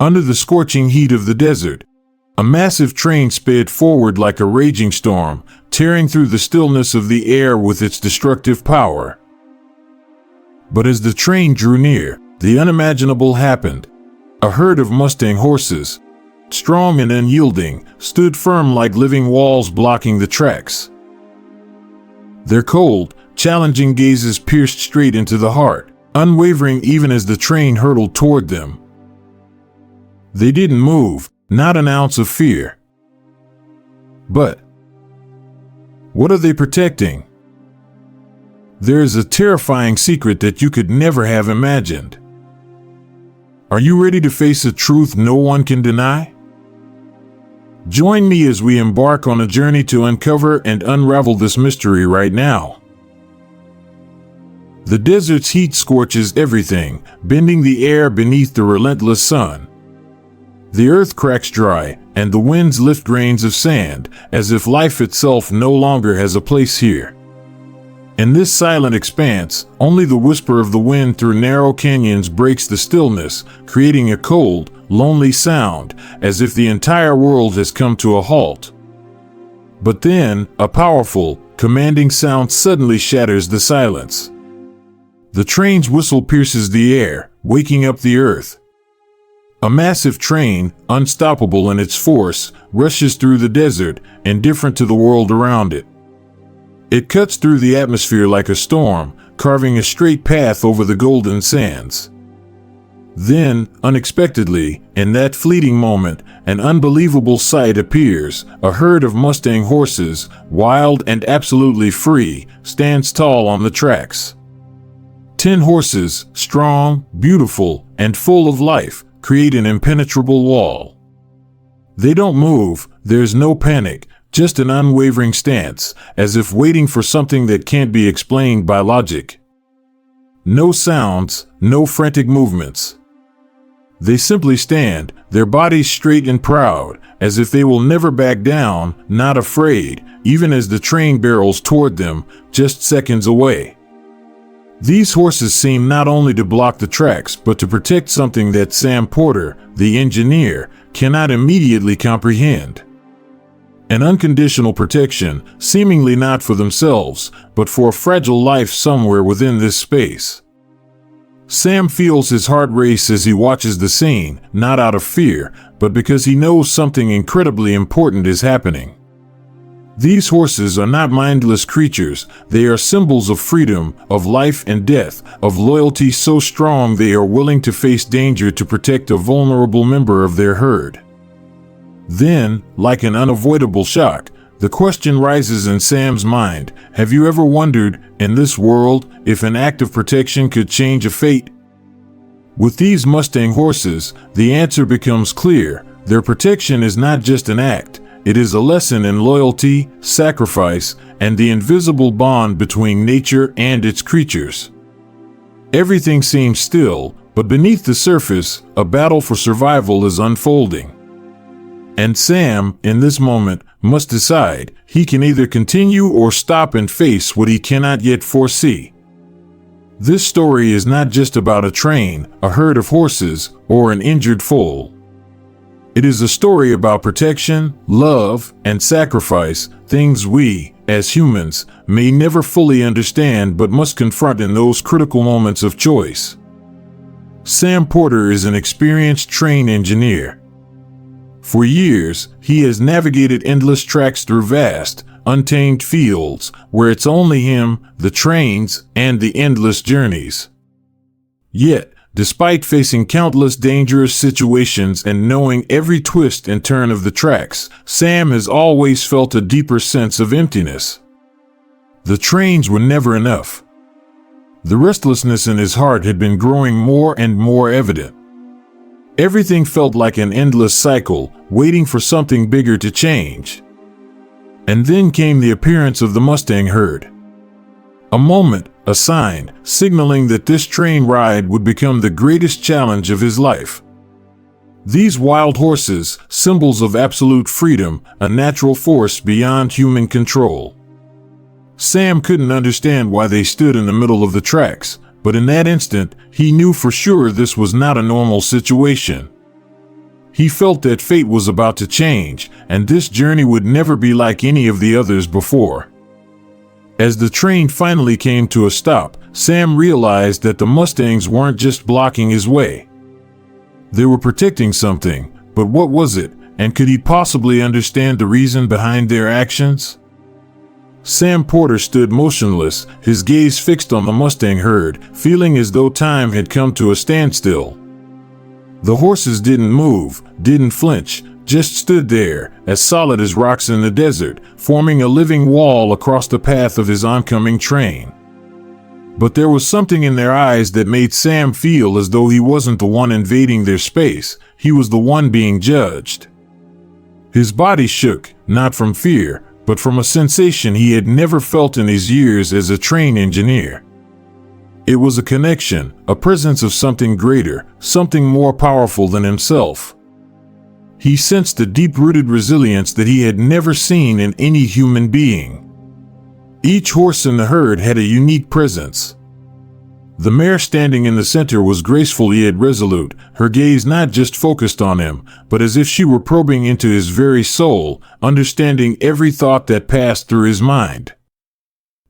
Under the scorching heat of the desert, a massive train sped forward like a raging storm, tearing through the stillness of the air with its destructive power. But as the train drew near, the unimaginable happened. A herd of Mustang horses, strong and unyielding, stood firm like living walls blocking the tracks. Their cold, challenging gazes pierced straight into the heart, unwavering even as the train hurtled toward them. They didn't move, not an ounce of fear. But what are they protecting? There is a terrifying secret that you could never have imagined. Are you ready to face a truth no one can deny? Join me as we embark on a journey to uncover and unravel this mystery right now. The desert's heat scorches everything, bending the air beneath the relentless sun. The earth cracks dry, and the winds lift grains of sand, as if life itself no longer has a place here. In this silent expanse, only the whisper of the wind through narrow canyons breaks the stillness, creating a cold, lonely sound, as if the entire world has come to a halt. But then, a powerful, commanding sound suddenly shatters the silence. The train's whistle pierces the air, waking up the earth. A massive train, unstoppable in its force, rushes through the desert, indifferent to the world around it. It cuts through the atmosphere like a storm, carving a straight path over the golden sands. Then, unexpectedly, in that fleeting moment, an unbelievable sight appears. A herd of Mustang horses, wild and absolutely free, stands tall on the tracks. 10 horses, strong, beautiful, and full of life, create an impenetrable wall. They don't move, there's no panic, just an unwavering stance, as if waiting for something that can't be explained by logic. No sounds, no frantic movements. They simply stand, their bodies straight and proud, as if they will never back down, not afraid, even as the train barrels toward them, just seconds away. These horses seem not only to block the tracks, but to protect something that Sam Porter, the engineer, cannot immediately comprehend. An unconditional protection, seemingly not for themselves, but for a fragile life somewhere within this space. Sam feels his heart race as he watches the scene, not out of fear, but because he knows something incredibly important is happening. These horses are not mindless creatures, they are symbols of freedom, of life and death, of loyalty so strong they are willing to face danger to protect a vulnerable member of their herd. Then, like an unavoidable shock, the question rises in Sam's mind: have you ever wondered, in this world, if an act of protection could change a fate? With these Mustang horses, the answer becomes clear. Their protection is not just an act, it is a lesson in loyalty, sacrifice, and the invisible bond between nature and its creatures. Everything seems still, but beneath the surface, a battle for survival is unfolding. And Sam, in this moment, must decide. He can either continue or stop and face what he cannot yet foresee. This story is not just about a train, a herd of horses, or an injured foal. It is a story about protection, love, and sacrifice, things we, as humans, may never fully understand but must confront in those critical moments of choice. Sam Porter is an experienced train engineer. For years, he has navigated endless tracks through vast, untamed fields, where it's only him, the trains, and the endless journeys. Yet, despite facing countless dangerous situations and knowing every twist and turn of the tracks, Sam has always felt a deeper sense of emptiness. The trains were never enough. The restlessness in his heart had been growing more and more evident. Everything felt like an endless cycle, waiting for something bigger to change. And then came the appearance of the Mustang herd. A moment, a sign, signaling that this train ride would become the greatest challenge of his life. These wild horses, symbols of absolute freedom, a natural force beyond human control. Sam couldn't understand why they stood in the middle of the tracks, but in that instant, he knew for sure this was not a normal situation. He felt that fate was about to change, and this journey would never be like any of the others before. As the train finally came to a stop, Sam realized that the Mustangs weren't just blocking his way. They were protecting something, but what was it, and could he possibly understand the reason behind their actions? Sam Porter stood motionless, his gaze fixed on the Mustang herd, feeling as though time had come to a standstill. The horses didn't move, didn't flinch, just stood there, as solid as rocks in the desert, forming a living wall across the path of his oncoming train. But there was something in their eyes that made Sam feel as though he wasn't the one invading their space, he was the one being judged. His body shook, not from fear, but from a sensation he had never felt in his years as a train engineer. It was a connection, a presence of something greater, something more powerful than himself. He sensed a deep-rooted resilience that he had never seen in any human being. Each horse in the herd had a unique presence. The mare standing in the center was graceful yet resolute, her gaze not just focused on him, but as if she were probing into his very soul, understanding every thought that passed through his mind.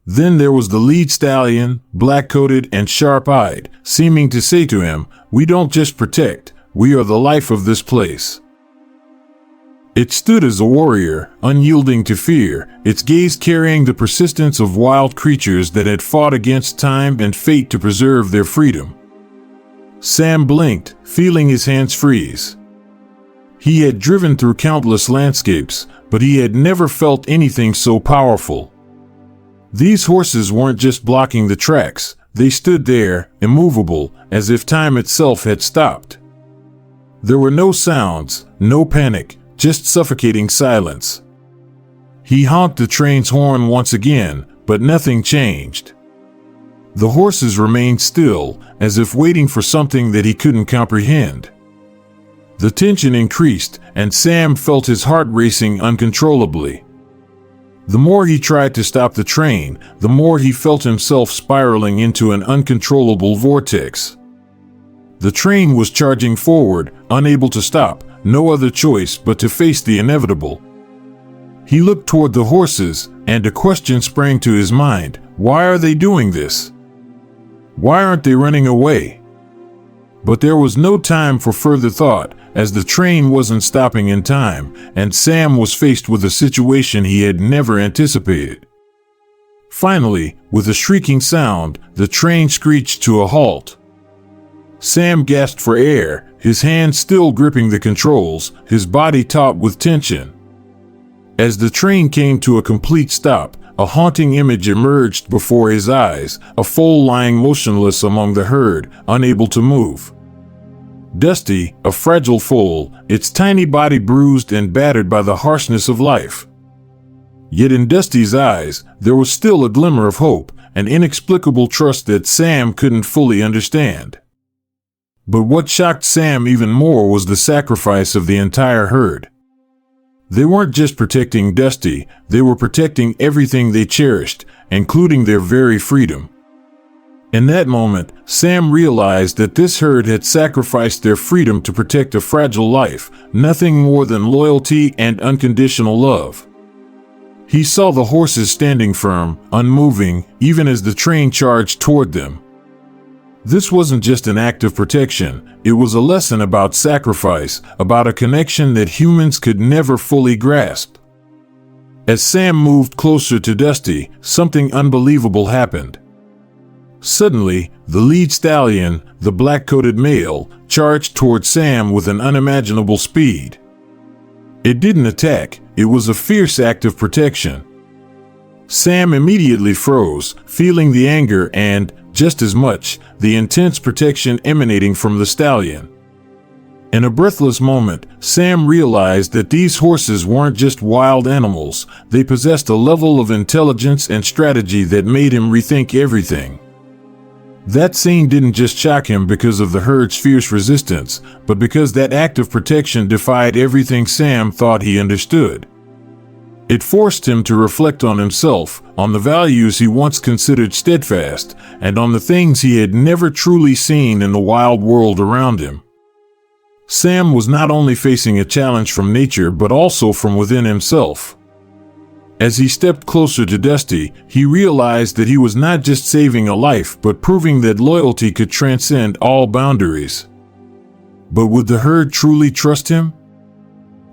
Then there was the lead stallion, black-coated and sharp-eyed, seeming to say to him, "We don't just protect, we are the life of this place." It stood as a warrior, unyielding to fear, its gaze carrying the persistence of wild creatures that had fought against time and fate to preserve their freedom. Sam blinked, feeling his hands freeze. He had driven through countless landscapes, but he had never felt anything so powerful. These horses weren't just blocking the tracks, they stood there, immovable, as if time itself had stopped. There were no sounds, no panic, just suffocating silence. He honked the train's horn once again, but nothing changed. The horses remained still, as if waiting for something that he couldn't comprehend. The tension increased, and Sam felt his heart racing uncontrollably. The more he tried to stop the train, the more he felt himself spiraling into an uncontrollable vortex. The train was charging forward, unable to stop, no other choice but to face the inevitable. He looked toward the horses, and a question sprang to his mind: why are they doing this? Why aren't they running away? But there was no time for further thought, as the train wasn't stopping in time, and Sam was faced with a situation he had never anticipated. Finally, with a shrieking sound, the train screeched to a halt. Sam gasped for air, his hands still gripping the controls, his body taut with tension. As the train came to a complete stop, a haunting image emerged before his eyes, a foal lying motionless among the herd, unable to move. Dusty, a fragile foal, its tiny body bruised and battered by the harshness of life. Yet in Dusty's eyes, there was still a glimmer of hope, an inexplicable trust that Sam couldn't fully understand. But what shocked Sam even more was the sacrifice of the entire herd. They weren't just protecting Dusty, they were protecting everything they cherished, including their very freedom. In that moment, Sam realized that this herd had sacrificed their freedom to protect a fragile life, nothing more than loyalty and unconditional love. He saw the horses standing firm, unmoving, even as the train charged toward them. This wasn't just an act of protection, it was a lesson about sacrifice, about a connection that humans could never fully grasp. As Sam moved closer to Dusty, something unbelievable happened. Suddenly, the lead stallion, the black-coated male, charged toward Sam with an unimaginable speed. It didn't attack, it was a fierce act of protection. Sam immediately froze, feeling the anger and, just as much, the intense protection emanating from the stallion. In a breathless moment, Sam realized that these horses weren't just wild animals, they possessed a level of intelligence and strategy that made him rethink everything. That scene didn't just shock him because of the herd's fierce resistance, but because that act of protection defied everything Sam thought he understood. It forced him to reflect on himself, on the values he once considered steadfast, and on the things he had never truly seen in the wild world around him. Sam was not only facing a challenge from nature but also from within himself. As he stepped closer to Dusty, he realized that he was not just saving a life but proving that loyalty could transcend all boundaries. But would the herd truly trust him?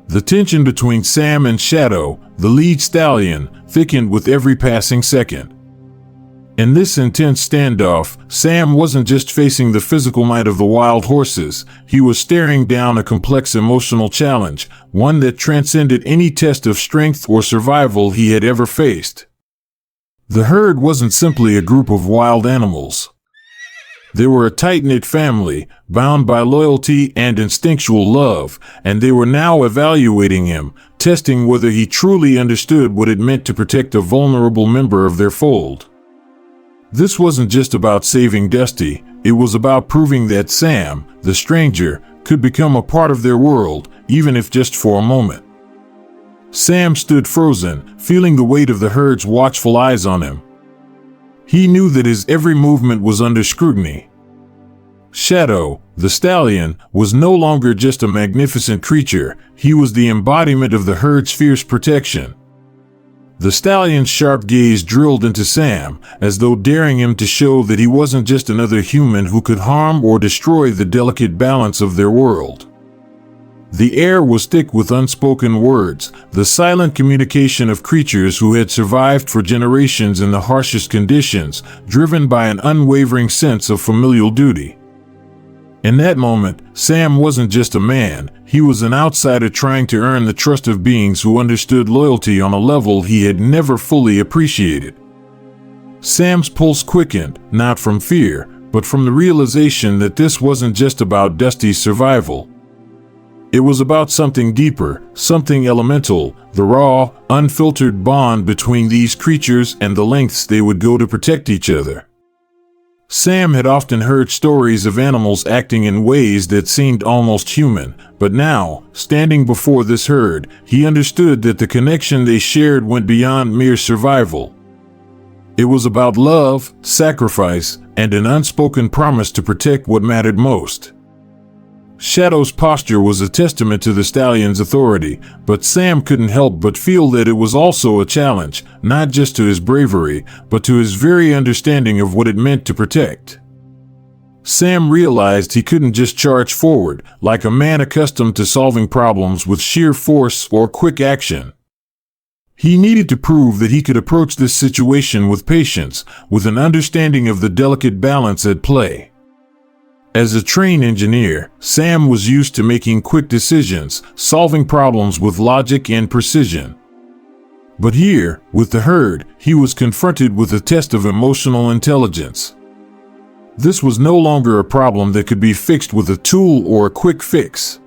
The tension between Sam and Shadow, the lead stallion, thickened with every passing second. In this intense standoff, Sam wasn't just facing the physical might of the wild horses, he was staring down a complex emotional challenge, one that transcended any test of strength or survival he had ever faced. The herd wasn't simply a group of wild animals. They were a tight-knit family, bound by loyalty and instinctual love, and they were now evaluating him, testing whether he truly understood what it meant to protect a vulnerable member of their fold. This wasn't just about saving Dusty, it was about proving that Sam, the stranger, could become a part of their world, even if just for a moment. Sam stood frozen, feeling the weight of the herd's watchful eyes on him. He knew that his every movement was under scrutiny. Shadow, the stallion, was no longer just a magnificent creature, he was the embodiment of the herd's fierce protection. The stallion's sharp gaze drilled into Sam, as though daring him to show that he wasn't just another human who could harm or destroy the delicate balance of their world. The air was thick with unspoken words, the silent communication of creatures who had survived for generations in the harshest conditions, driven by an unwavering sense of familial duty. In that moment, Sam wasn't just a man, he was an outsider trying to earn the trust of beings who understood loyalty on a level he had never fully appreciated. Sam's pulse quickened, not from fear, but from the realization that this wasn't just about Dusty's survival. It was about something deeper, something elemental, the raw, unfiltered bond between these creatures and the lengths they would go to protect each other. Sam had often heard stories of animals acting in ways that seemed almost human, but now, standing before this herd, he understood that the connection they shared went beyond mere survival. It was about love, sacrifice, and an unspoken promise to protect what mattered most. Shadow's posture was a testament to the stallion's authority, but Sam couldn't help but feel that it was also a challenge, not just to his bravery, but to his very understanding of what it meant to protect. Sam realized he couldn't just charge forward, like a man accustomed to solving problems with sheer force or quick action. He needed to prove that he could approach this situation with patience, with an understanding of the delicate balance at play. As a trained engineer, Sam was used to making quick decisions, solving problems with logic and precision. But here, with the herd, he was confronted with a test of emotional intelligence. This was no longer a problem that could be fixed with a tool or a quick fix.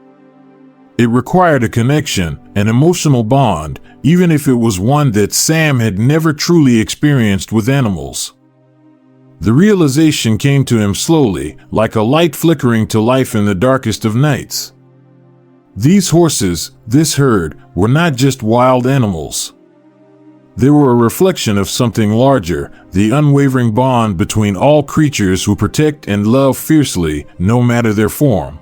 It required a connection, an emotional bond, even if it was one that Sam had never truly experienced with animals. The realization came to him slowly, like a light flickering to life in the darkest of nights. These horses, this herd, were not just wild animals. They were a reflection of something larger, the unwavering bond between all creatures who protect and love fiercely, no matter their form.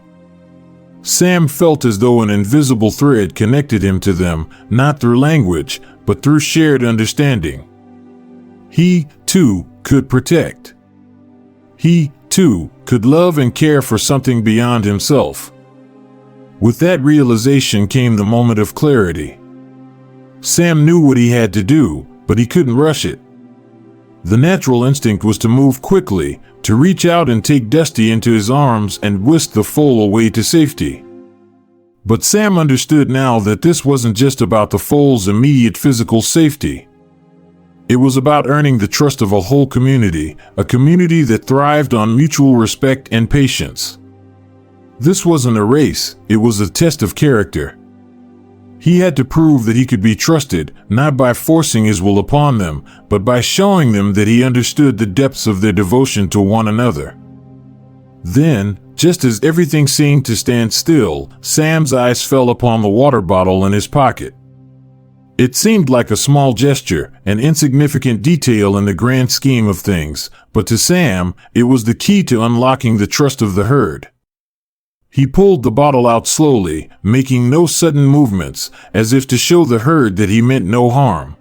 Sam felt as though an invisible thread connected him to them, not through language, but through shared understanding. He, too, could protect. He, too, could love and care for something beyond himself. With that realization came the moment of clarity. Sam knew what he had to do, but he couldn't rush it. The natural instinct was to move quickly, to reach out and take Dusty into his arms and whisk the foal away to safety. But Sam understood now that this wasn't just about the foal's immediate physical safety. It was about earning the trust of a whole community, a community that thrived on mutual respect and patience. This wasn't a race, it was a test of character. He had to prove that he could be trusted, not by forcing his will upon them, but by showing them that he understood the depths of their devotion to one another. Then, just as everything seemed to stand still, Sam's eyes fell upon the water bottle in his pocket. It seemed like a small gesture, an insignificant detail in the grand scheme of things, but to Sam, it was the key to unlocking the trust of the herd. He pulled the bottle out slowly, making no sudden movements, as if to show the herd that he meant no harm.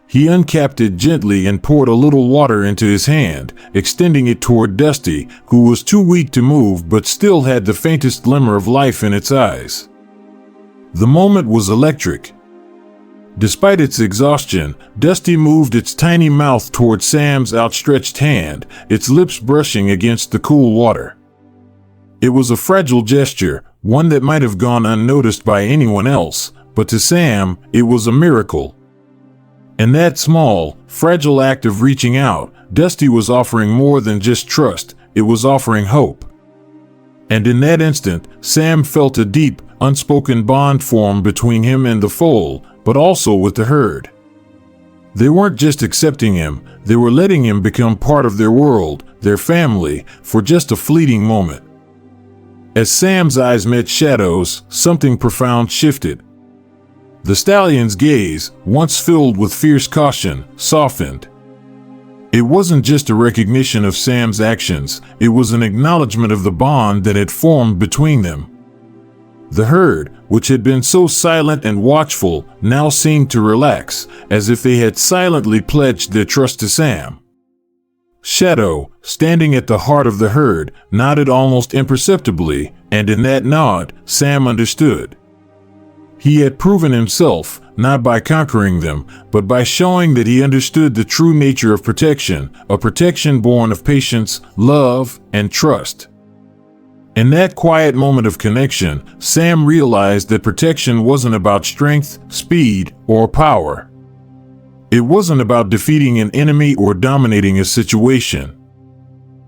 He uncapped it gently and poured a little water into his hand, extending it toward Dusty, who was too weak to move but still had the faintest glimmer of life in its eyes. The moment was electric. Despite its exhaustion, Dusty moved its tiny mouth toward Sam's outstretched hand, its lips brushing against the cool water. It was a fragile gesture, one that might have gone unnoticed by anyone else, but to Sam, it was a miracle. In that small, fragile act of reaching out, Dusty was offering more than just trust, it was offering hope. And in that instant, Sam felt a deep, unspoken bond form between him and the foal, but also with the herd. They weren't just accepting him, they were letting him become part of their world, their family, for just a fleeting moment. As Sam's eyes met Shadow's, something profound shifted. The stallion's gaze, once filled with fierce caution, softened. It wasn't just a recognition of Sam's actions, it was an acknowledgement of the bond that had formed between them. The herd, which had been so silent and watchful, now seemed to relax, as if they had silently pledged their trust to Sam. Shadow, standing at the heart of the herd, nodded almost imperceptibly, and in that nod, Sam understood. He had proven himself, not by conquering them, but by showing that he understood the true nature of protection, a protection born of patience, love, and trust. In that quiet moment of connection, Sam realized that protection wasn't about strength, speed, or power. It wasn't about defeating an enemy or dominating a situation.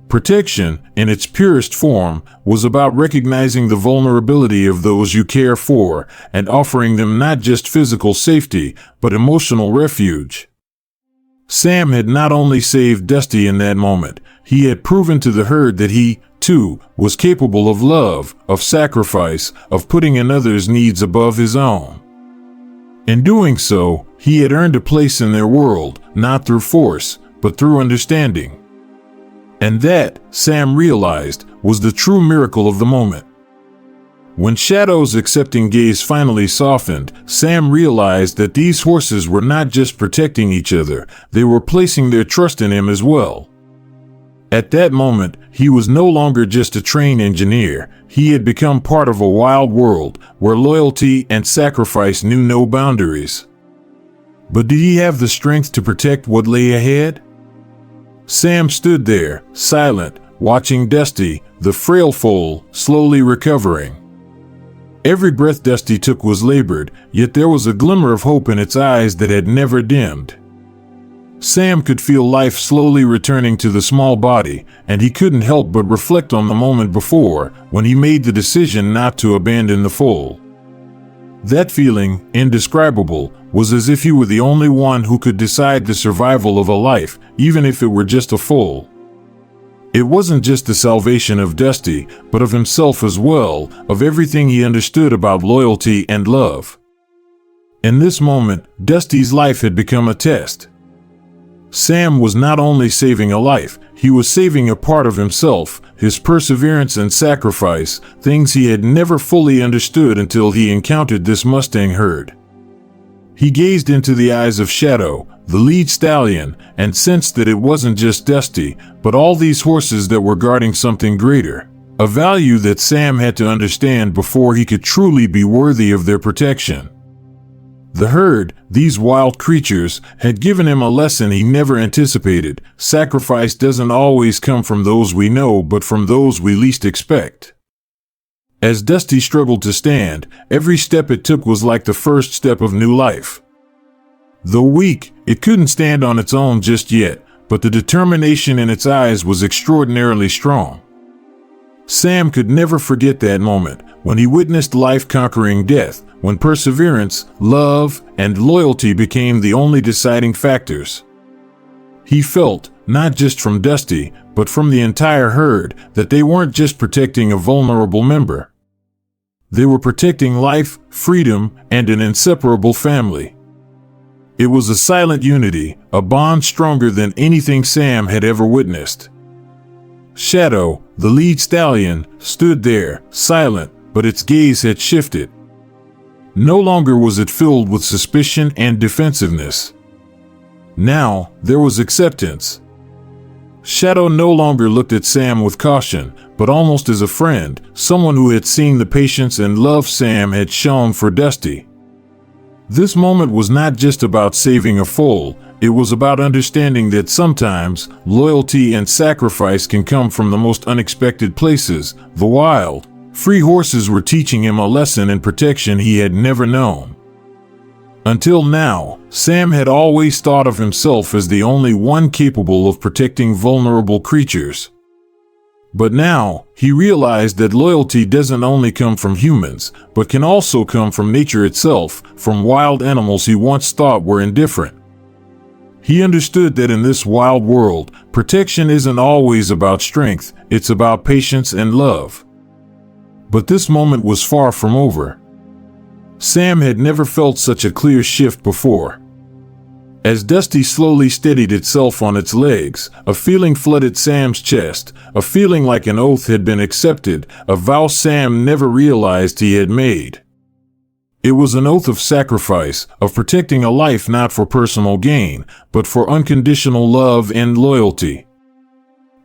Protection, in its purest form, was about recognizing the vulnerability of those you care for and offering them not just physical safety, but emotional refuge. Sam had not only saved Dusty in that moment, he had proven to the herd that he, too, was capable of love, of sacrifice, of putting another's needs above his own. In doing so, he had earned a place in their world, not through force, but through understanding. And that, Sam realized, was the true miracle of the moment. When Shadow's accepting gaze finally softened, Sam realized that these horses were not just protecting each other, they were placing their trust in him as well. At that moment, he was no longer just a trained engineer, he had become part of a wild world where loyalty and sacrifice knew no boundaries. But did he have the strength to protect what lay ahead? Sam stood there, silent, watching Dusty, the frail foal, slowly recovering. Every breath Dusty took was labored, yet there was a glimmer of hope in its eyes that had never dimmed. Sam could feel life slowly returning to the small body, and he couldn't help but reflect on the moment before, when he made the decision not to abandon the foal. That feeling, indescribable, was as if he were the only one who could decide the survival of a life, even if it were just a foal. It wasn't just the salvation of Dusty, but of himself as well, of everything he understood about loyalty and love. In this moment, Dusty's life had become a test. Sam was not only saving a life, he was saving a part of himself, his perseverance and sacrifice, things he had never fully understood until he encountered this Mustang herd. He gazed into the eyes of Shadow, the lead stallion, and sensed that it wasn't just Dusty, but all these horses that were guarding something greater, a value that Sam had to understand before he could truly be worthy of their protection. The herd, these wild creatures, had given him a lesson he never anticipated. Sacrifice doesn't always come from those we know, but from those we least expect. As Dusty struggled to stand, every step it took was like the first step of new life. Though weak, it couldn't stand on its own just yet, but the determination in its eyes was extraordinarily strong. Sam could never forget that moment, when he witnessed life conquering death, when perseverance, love, and loyalty became the only deciding factors. He felt, not just from Dusty, but from the entire herd, that they weren't just protecting a vulnerable member. They were protecting life, freedom, and an inseparable family. It was a silent unity, a bond stronger than anything Sam had ever witnessed. Shadow, the lead stallion, stood there, silent, but its gaze had shifted. No longer was it filled with suspicion and defensiveness. Now, there was acceptance. Shadow no longer looked at Sam with caution, but almost as a friend, someone who had seen the patience and love Sam had shown for Dusty. This moment was not just about saving a foal, it was about understanding that sometimes loyalty and sacrifice can come from the most unexpected places. The wild, free horses were teaching him a lesson in protection he had never known. Until now, Sam had always thought of himself as the only one capable of protecting vulnerable creatures. But now, he realized that loyalty doesn't only come from humans, but can also come from nature itself, from wild animals he once thought were indifferent. He understood that in this wild world, protection isn't always about strength, it's about patience and love. But this moment was far from over. Sam had never felt such a clear shift before. As Dusty slowly steadied itself on its legs, a feeling flooded Sam's chest, a feeling like an oath had been accepted, a vow Sam never realized he had made. It was an oath of sacrifice, of protecting a life not for personal gain, but for unconditional love and loyalty.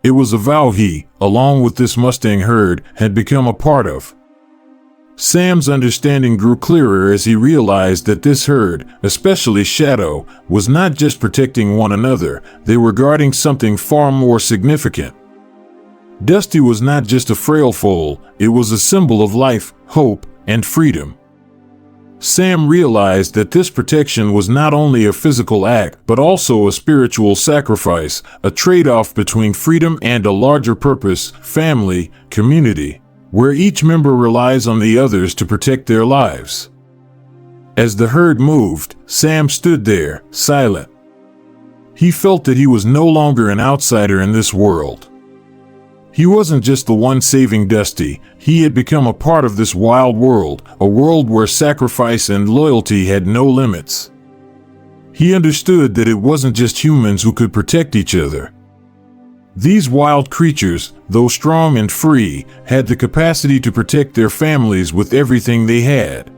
It was a vow he, along with this Mustang herd, had become a part of. Sam's understanding grew clearer as he realized that this herd, especially Shadow, was not just protecting one another, they were guarding something far more significant. Dusty was not just a frail foal, it was a symbol of life, hope, and freedom. Sam realized that this protection was not only a physical act, but also a spiritual sacrifice, a trade-off between freedom and a larger purpose, family, community, where each member relies on the others to protect their lives. As the herd moved, Sam stood there, silent. He felt that he was no longer an outsider in this world. He wasn't just the one saving Dusty, he had become a part of this wild world, a world where sacrifice and loyalty had no limits. He understood that it wasn't just humans who could protect each other. These wild creatures, though strong and free, had the capacity to protect their families with everything they had.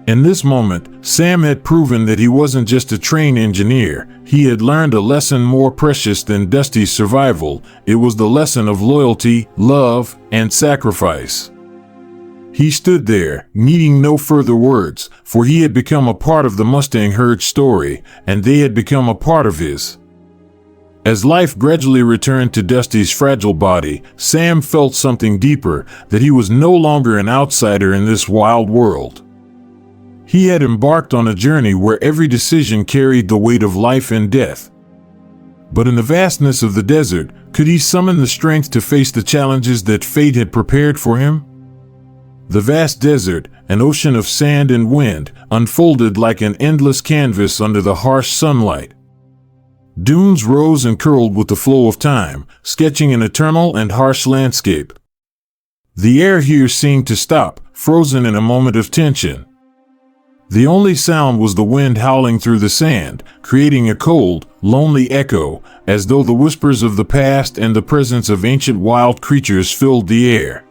In this moment, Sam had proven that he wasn't just a trained engineer, he had learned a lesson more precious than Dusty's survival. It was the lesson of loyalty, love, and sacrifice. He stood there, needing no further words, for he had become a part of the Mustang herd story, and they had become a part of his. As life gradually returned to Dusty's fragile body, Sam felt something deeper, that he was no longer an outsider in this wild world. He had embarked on a journey where every decision carried the weight of life and death. But in the vastness of the desert, could he summon the strength to face the challenges that fate had prepared for him? The vast desert, an ocean of sand and wind, unfolded like an endless canvas under the harsh sunlight. Dunes rose and curled with the flow of time, sketching an eternal and harsh landscape. The air here seemed to stop, frozen in a moment of tension. The only sound was the wind howling through the sand, creating a cold, lonely echo, as though the whispers of the past and the presence of ancient wild creatures filled the air.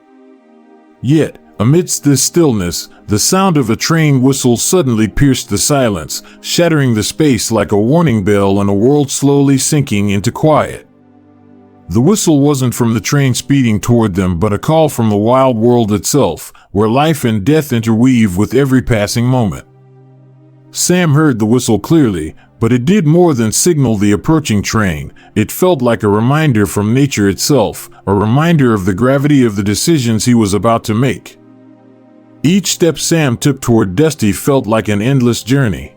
Yet, amidst this stillness, the sound of a train whistle suddenly pierced the silence, shattering the space like a warning bell in a world slowly sinking into quiet. The whistle wasn't from the train speeding toward them, but a call from the wild world itself, where life and death interweave with every passing moment. Sam heard the whistle clearly, but it did more than signal the approaching train. It felt like a reminder from nature itself, a reminder of the gravity of the decisions he was about to make. Each step Sam took toward Dusty felt like an endless journey.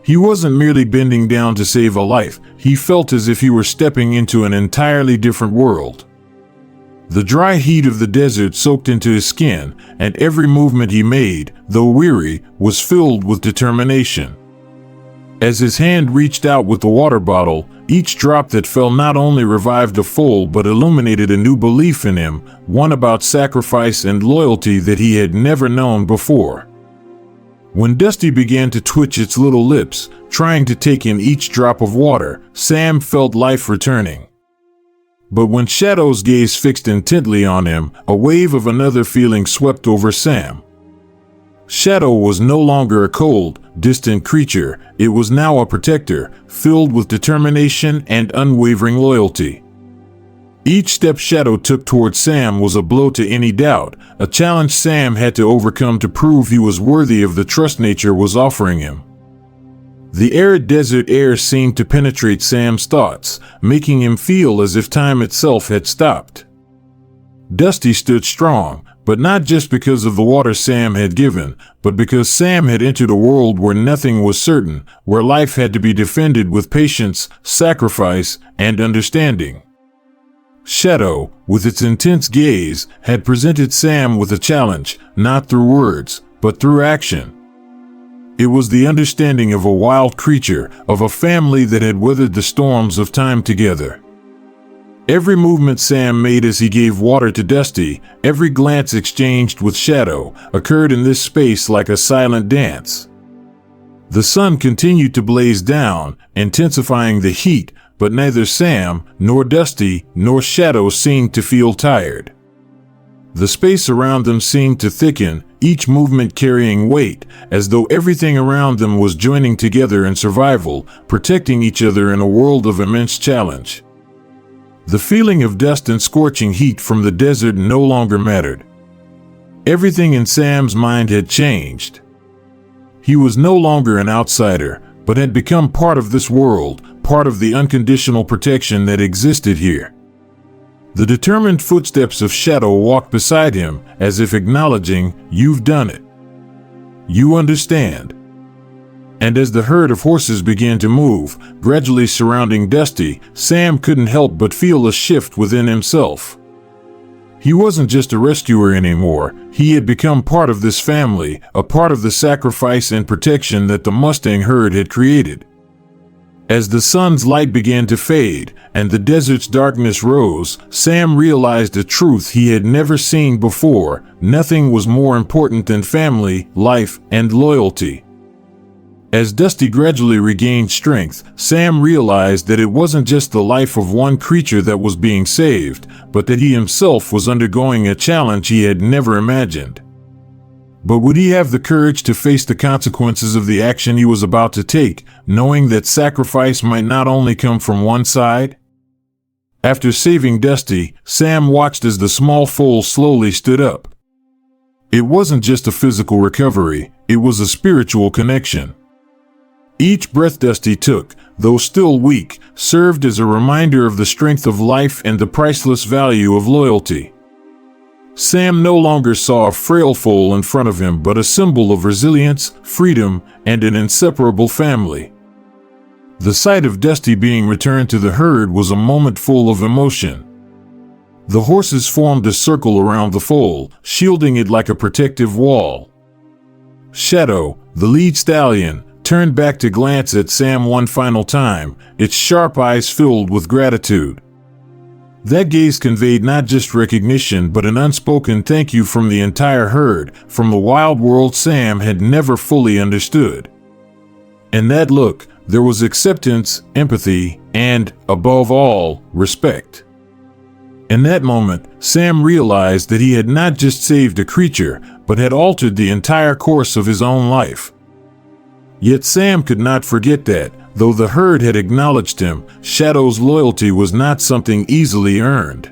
He wasn't merely bending down to save a life, he felt as if he were stepping into an entirely different world. The dry heat of the desert soaked into his skin, and every movement he made, though weary, was filled with determination. As his hand reached out with the water bottle, each drop that fell not only revived the foal but illuminated a new belief in him, one about sacrifice and loyalty that he had never known before. When Dusty began to twitch its little lips, trying to take in each drop of water, Sam felt life returning. But when Shadow's gaze fixed intently on him, a wave of another feeling swept over Sam. Shadow was no longer a cold, distant creature. It was now a protector, filled with determination and unwavering loyalty. Each step Shadow took toward Sam was a blow to any doubt, a challenge Sam had to overcome to prove he was worthy of the trust nature was offering him. The arid desert air seemed to penetrate Sam's thoughts, making him feel as if time itself had stopped. Dusty stood strong, but not just because of the water Sam had given, but because Sam had entered a world where nothing was certain, where life had to be defended with patience, sacrifice, and understanding. Shadow, with its intense gaze, had presented Sam with a challenge, not through words, but through action. It was the understanding of a wild creature, of a family that had weathered the storms of time together. Every movement Sam made as he gave water to Dusty, every glance exchanged with Shadow, occurred in this space like a silent dance. The sun continued to blaze down, intensifying the heat, but neither Sam, nor Dusty, nor Shadow seemed to feel tired. The space around them seemed to thicken, each movement carrying weight, as though everything around them was joining together in survival, protecting each other in a world of immense challenge. The feeling of dust and scorching heat from the desert no longer mattered. Everything in Sam's mind had changed. He was no longer an outsider, but had become part of this world, part of the unconditional protection that existed here. The determined footsteps of Shadow walked beside him, as if acknowledging, "You've done it. You understand." And as the herd of horses began to move, gradually surrounding Dusty, Sam couldn't help but feel a shift within himself. He wasn't just a rescuer anymore. He had become part of this family, a part of the sacrifice and protection that the Mustang herd had created. As the sun's light began to fade, and the desert's darkness rose, Sam realized a truth he had never seen before: nothing was more important than family, life, and loyalty. As Dusty gradually regained strength, Sam realized that it wasn't just the life of one creature that was being saved, but that he himself was undergoing a challenge he had never imagined. But would he have the courage to face the consequences of the action he was about to take, knowing that sacrifice might not only come from one side? After saving Dusty, Sam watched as the small foal slowly stood up. It wasn't just a physical recovery, it was a spiritual connection. Each breath Dusty took, though still weak, served as a reminder of the strength of life and the priceless value of loyalty. Sam no longer saw a frail foal in front of him, but a symbol of resilience, freedom, and an inseparable family. The sight of Dusty being returned to the herd was a moment full of emotion. The horses formed a circle around the foal, shielding it like a protective wall. Shadow, the lead stallion, turned back to glance at Sam one final time, its sharp eyes filled with gratitude. That gaze conveyed not just recognition but an unspoken thank you from the entire herd, from the wild world Sam had never fully understood. In that look, there was acceptance, empathy, and, above all, respect. In that moment, Sam realized that he had not just saved a creature, but had altered the entire course of his own life. Yet Sam could not forget that, though the herd had acknowledged him, Shadow's loyalty was not something easily earned.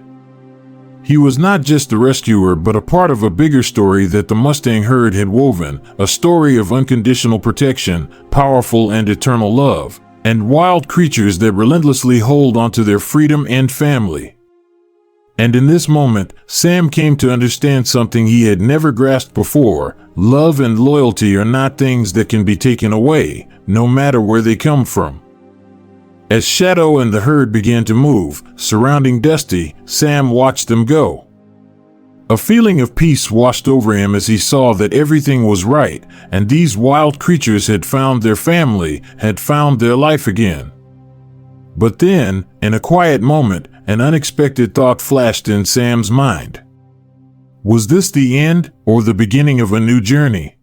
He was not just a rescuer but a part of a bigger story that the Mustang herd had woven, a story of unconditional protection, powerful and eternal love, and wild creatures that relentlessly hold onto their freedom and family. And in this moment, Sam came to understand something he had never grasped before: love and loyalty are not things that can be taken away, no matter where they come from. As Shadow and the herd began to move, surrounding Dusty, Sam watched them go. A feeling of peace washed over him as he saw that everything was right, and these wild creatures had found their family, had found their life again. But then, in a quiet moment, an unexpected thought flashed in Sam's mind. Was this the end, or the beginning of a new journey?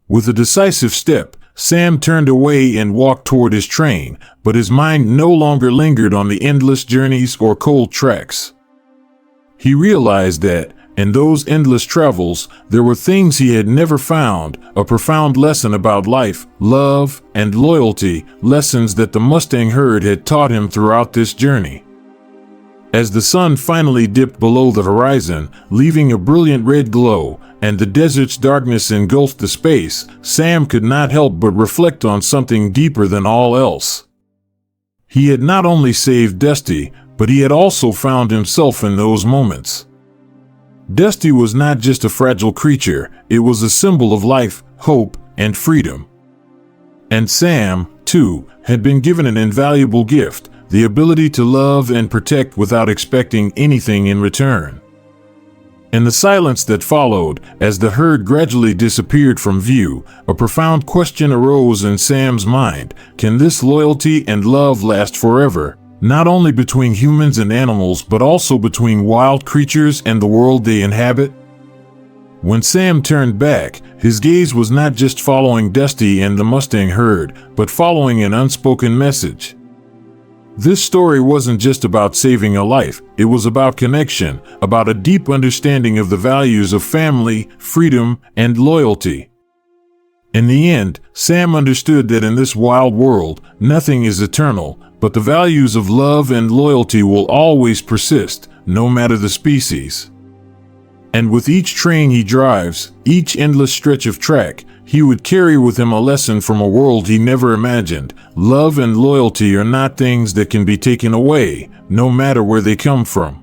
With a decisive step, Sam turned away and walked toward his train, but his mind no longer lingered on the endless journeys or cold treks. He realized that, in those endless travels, there were things he had never found, a profound lesson about life, love, and loyalty, lessons that the Mustang herd had taught him throughout this journey. As the sun finally dipped below the horizon, leaving a brilliant red glow, and the desert's darkness engulfed the space, Sam could not help but reflect on something deeper than all else. He had not only saved Dusty, but he had also found himself in those moments. Dusty was not just a fragile creature, it was a symbol of life, hope, and freedom. And Sam, too, had been given an invaluable gift, the ability to love and protect without expecting anything in return. In the silence that followed, as the herd gradually disappeared from view, a profound question arose in Sam's mind: can this loyalty and love last forever, not only between humans and animals but also between wild creatures and the world they inhabit? When Sam turned back, his gaze was not just following Dusty and the Mustang herd, but following an unspoken message. This story wasn't just about saving a life, it was about connection, about a deep understanding of the values of family, freedom, and loyalty. In the end, Sam understood that in this wild world, nothing is eternal, but the values of love and loyalty will always persist, no matter the species. And with each train he drives, each endless stretch of track, he would carry with him a lesson from a world he never imagined. Love and loyalty are not things that can be taken away, no matter where they come from.